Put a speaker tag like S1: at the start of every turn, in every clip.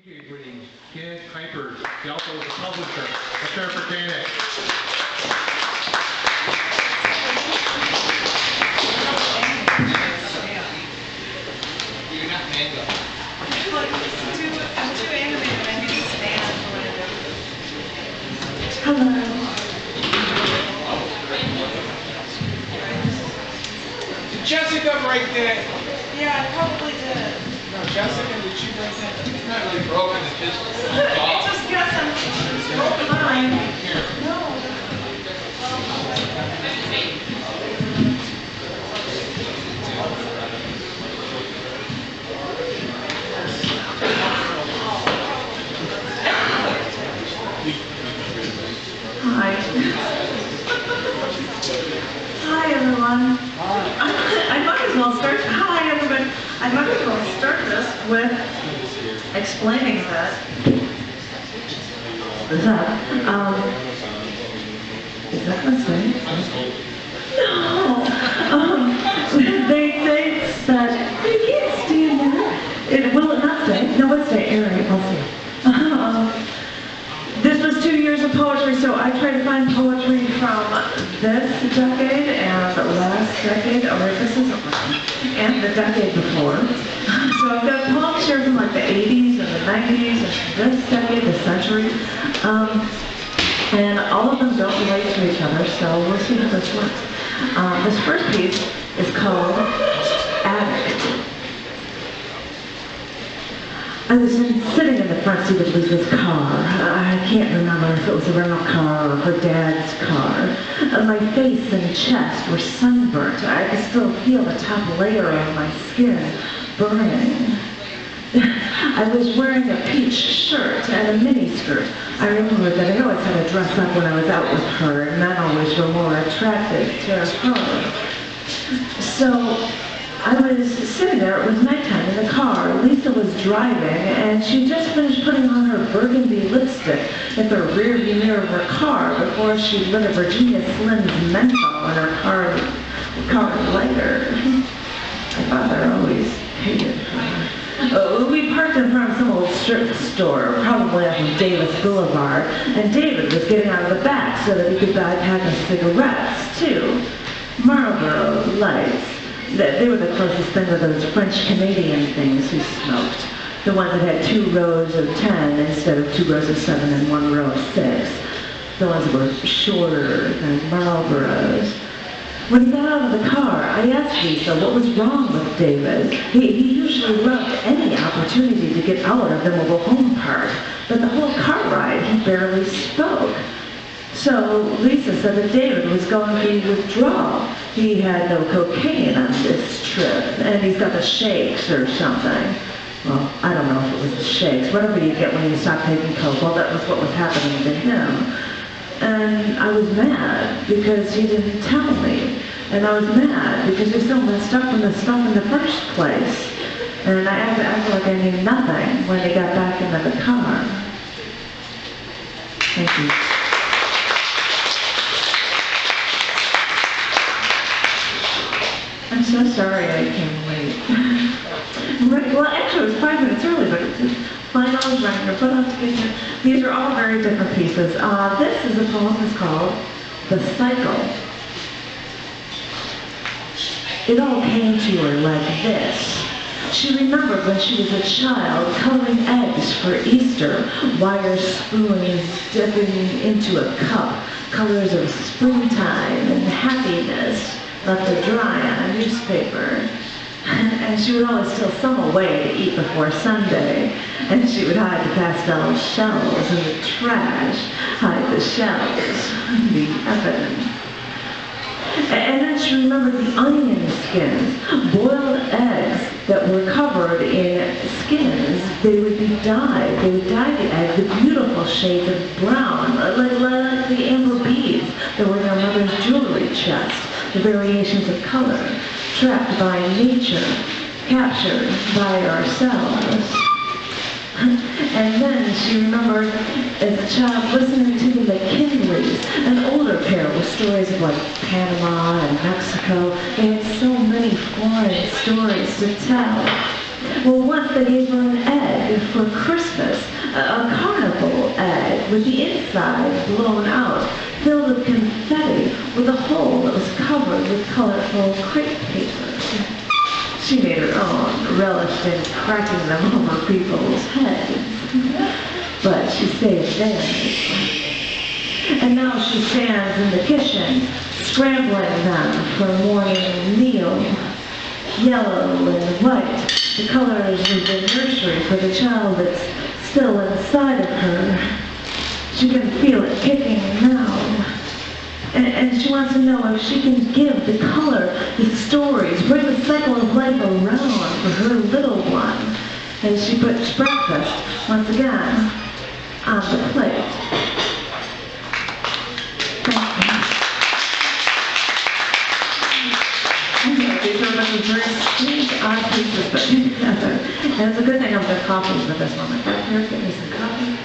S1: Greetings. Janet Kuypers, Delta was a publisher. Let's hear it for Janet.
S2: You're not mango.
S3: I'm too animated. I need to stand.
S4: Hello.
S2: Did Jessica write that?
S3: Yeah, I probably did.
S2: No, Jessica, did she write that? It's not really broken, it's just
S3: I just got some broken line.
S2: Here.
S3: No.
S4: Hi. Hi, everyone. I might as well start. Hi, everybody. I might as well start this with explaining that. Is that mistake? No. They think that you can't stand that. Will it not stay? No, it's stay. Aaron, I'll see. This was 2 years of poetry, so I tried to find poetry from this decade and the last decade, or this isn't one, and the decade before. So I've got poems here from like the 80s and the 90s and this decade, the century. And all of them don't relate to each other, so we'll see how this works. This first piece is called Addict. I was sitting in the front seat of Lisa's car. I can't remember if it was a rental car or her dad's car. My face and chest were sunburnt. I could still feel the top layer of my skin burning. I was wearing a peach shirt and a mini skirt. I remember that I always had to dress up when I was out with her, and men always were more attractive to her. So I was sitting there, it was nighttime in the car. Lisa was driving, and she just finished putting on her burgundy lipstick in the rear view mirror of her car before she lit a Virginia Slim's menthol in her car lighter. My father always hated her. We parked in front of some old strip store, probably off of Davis Boulevard, and David was getting out of the back so that he could buy a pack of cigarettes, too. Marlboro Lights. They were the closest thing to those French-Canadian things who smoked. The ones that had 2 rows of 10 instead of 2 rows of 7 and 1 row of 6. The ones that were shorter than Marlboros. When he got out of the car, I asked Lisa what was wrong with David. He usually loved any opportunity to get out of the mobile home park, but the whole car ride he barely spoke. So Lisa said that David was going through withdrawal. He had no cocaine on this trip, and he's got the shakes or something. Well, I don't know if it was the shakes, whatever you get when you stop taking coke. Well, that was what was happening to him. And I was mad because he didn't tell me. And I was mad because he still messed up in the stuff in the first place. And I had to act like I knew nothing when he got back into the car. Thank you. I'm so sorry I came late. Right, well, actually, it was 5 minutes early, but it's fine. I was running her foot off to get here. These are all very different pieces. This is a poem that's called The Cycle. It all came to her like this. She remembered when she was a child coloring eggs for Easter, wire spoons dipping into a cup, colors of springtime and happiness left to dry on a newspaper. And she would always steal some away to eat before Sunday. And she would hide the pastel shells in the trash, hide the shells, the evidence. And then she remembered the onion skins, boiled eggs that were covered in skins. They would be dyed. They would dye the egg the beautiful shades of brown, like the amber beads that were in their mother's jewelry chest. The variations of color, trapped by nature, captured by ourselves. And then she remembered, as a child, listening to the McKinleys, an older pair with stories of like Panama and Mexico. They had so many foreign stories to tell. Well, once they gave her an egg, egg for Christmas, a carnival egg with the inside blown out, filled with confetti, with a hole that was covered with colorful crepe paper. She made her own, relished in cracking them over people's heads. But she saved theirs. And now she stands in the kitchen, scrambling them for a morning meal. Yellow and white, the colors of the nursery for the child that's still inside of her. She can feel it kicking now. And she wants to know if she can give the color, the stories, bring the cycle of life around for her little one. As she puts breakfast, once again, on the plate. These are very strange, odd pieces put together. And it's a good thing I'm doing coffee at this moment. Back here, get me some coffee.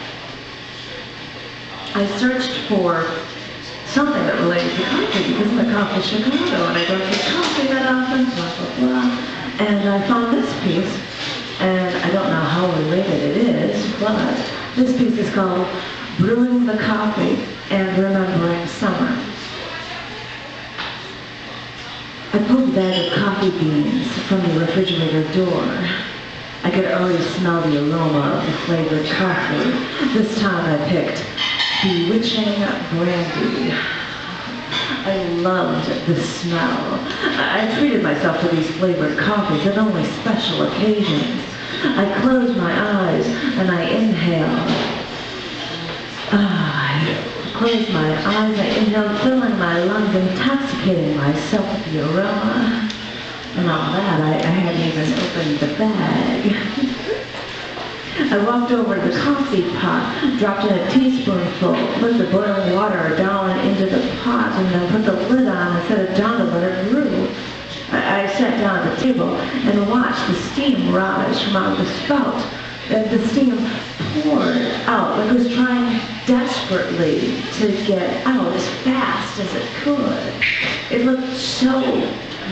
S4: I searched for something that related to coffee because I'm a coffee Chicago and I don't get coffee that often, blah, blah, blah. And I found this piece, and I don't know how related it is, but this piece is called Brewing the Coffee and Remembering Summer. I pulled a bag of coffee beans from the refrigerator door. I could already smell the aroma of the flavored coffee. This time I picked bewitching brandy. I loved the smell. I treated myself to these flavored coffees at only special occasions. I closed my eyes and I inhaled. I closed my eyes, I inhaled, filling my lungs, intoxicating myself with the aroma. And all that, I hadn't even opened the bag. I walked over to the coffee pot, dropped in a teaspoonful, put the boiling water down into the pot, and then put the lid on and set it down to let it brew. I sat down at the table and watched the steam rise from out the spout. And the steam poured out like it was trying desperately to get out as fast as it could. It looked so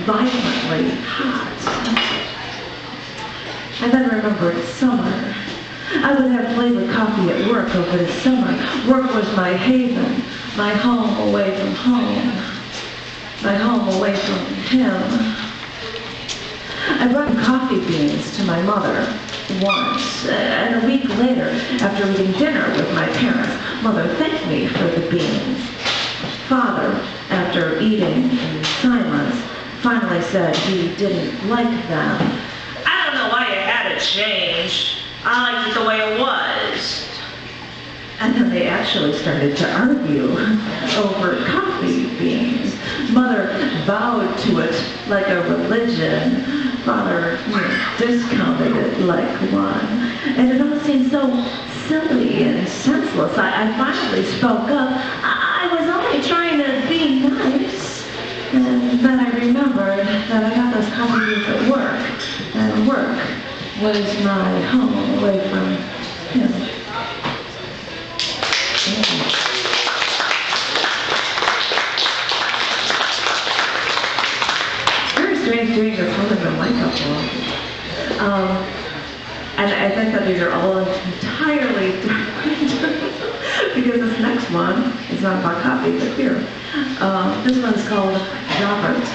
S4: violently hot. I then remembered summer. I would have flavored coffee at work over the summer. Work was my haven, my home away from home, my home away from him. I brought coffee beans to my mother once, and a week later, after eating dinner with my parents, Mother thanked me for the beans. Father, after eating in silence, finally said he didn't like them. I don't know why you had it changed. I liked it the way it was. And then they actually started to argue over coffee beans. Mother vowed to it like a religion. Father discounted it like one. And it all seemed so silly and senseless. I finally spoke up. I was only trying to be nice. And then I remembered that I got those coffee beans at work. And work was my home away from him. It's very strange doing this one in the makeup world. And I think that these are all entirely different because this next one is not about coffee, but beer. This one is called Robert.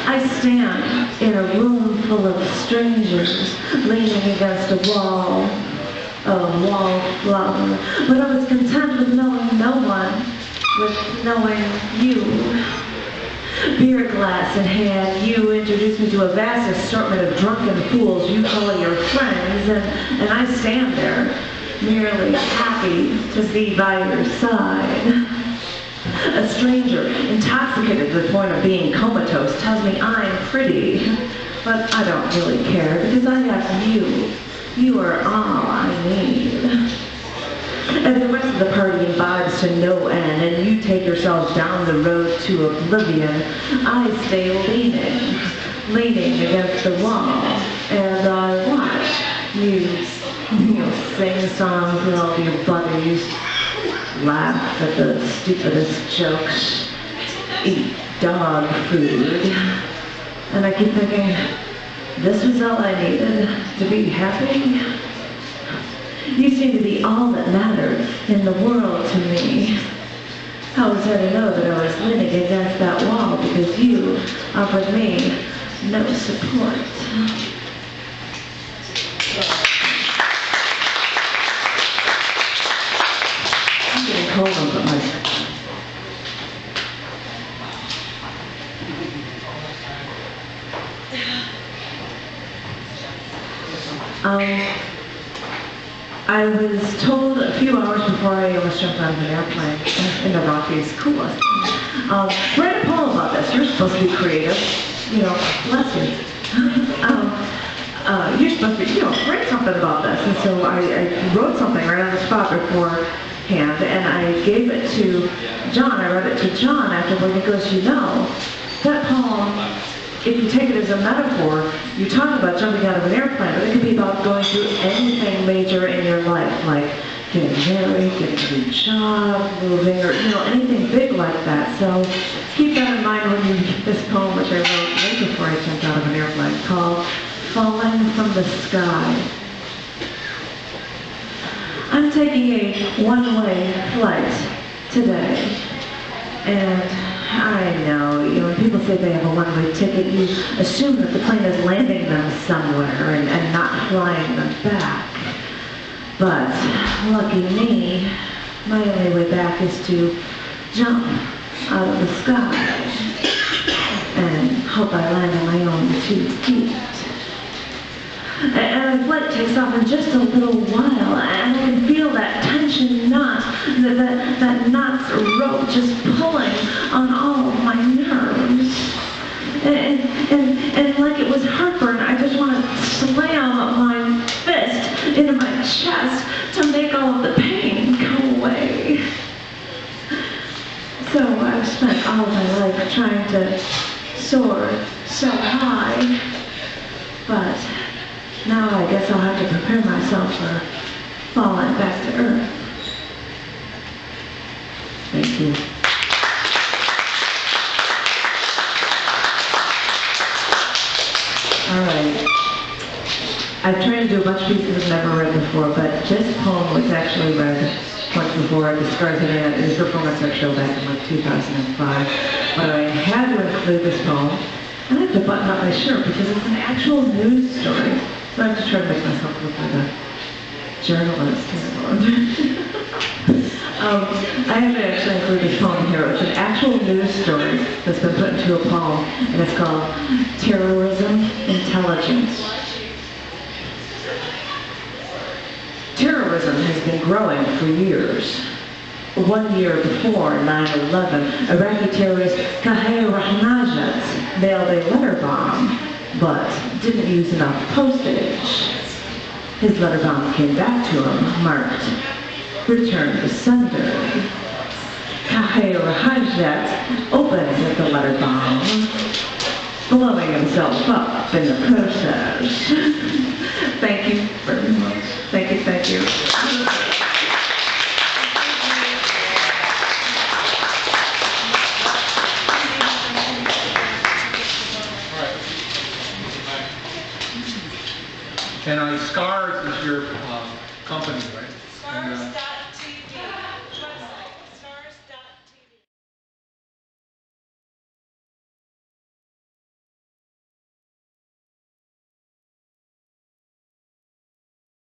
S4: I stand in a room full of strangers, leaning against a wall flower, but I was content with knowing no one, with knowing you. Beer glass in hand, you introduce me to a vast assortment of drunken fools you call your friends, and I stand there, merely happy to be by your side. A stranger, intoxicated to the point of being comatose, tells me I'm pretty, but I don't really care because I have you. You are all I need. And the rest of the party imbibes to no end, and you take yourselves down the road to oblivion. I stay leaning against the wall, and I watch you sing songs with all your buddies, laugh at the stupidest jokes, eat dog food. And I keep thinking, this was all I needed to be happy. You seem to be all that mattered in the world to me. How was I to know that I was leaning against that wall because you offered me no support? I'm getting cold on the mic. I was told a few hours before I almost jumped out of an airplane in the Rockies. Cool. Write a poem about this. You're supposed to be creative. You know, bless you. You're supposed to be, write something about this. And so I wrote something right on the spot beforehand, and I gave it to John. I read it to John afterward. He goes, that poem, if you take it as a metaphor, you talk about jumping out of an airplane, but it could be about going through anything major in your life, like getting married, getting a new job, moving, or anything big like that. So keep that in mind when you read this poem, which I wrote right before I jumped out of an airplane, called Falling from the Sky. I'm taking a one-way flight today, and I know, when people say they have a one-way ticket, you assume that the plane is landing them somewhere and not flying them back. But, lucky me, my only way back is to jump out of the sky and hope I land on my own 2 feet. And the flight takes off in just a little while, and I can feel that tension knot, that knot's rope just pulling on all of my nerves. And like it was heartburn, I just want to slam my fist into my chest to make all of the pain go away. So I've spent all of my life trying to soar so high, but now I guess I'll have to prepare myself for falling back to earth. Thank you. All right. I've tried to do a bunch of pieces I've never read before, but this poem was actually read once before. It discarded it in a performance art show back in like 2005. But I had to include this poem, and I have to button up my shirt because it's an actual news story. So I have to try to make myself look like a journalist here. I have to actually include this poem here. It's an actual news story that's been put into a poem, and it's called Terrorism Intelligence. Terrorism has been growing for years. 1 year before 9/11, Iraqi terrorist Khair Rahmanjat mailed a letter bomb, but didn't use enough postage. His letter bomb came back to him, marked, "Return to sender." Khair Rahmanjat opened the letter bomb, blowing himself up in the process. Thank you very much. Thank you, thank you.
S1: And Scars is your company, right?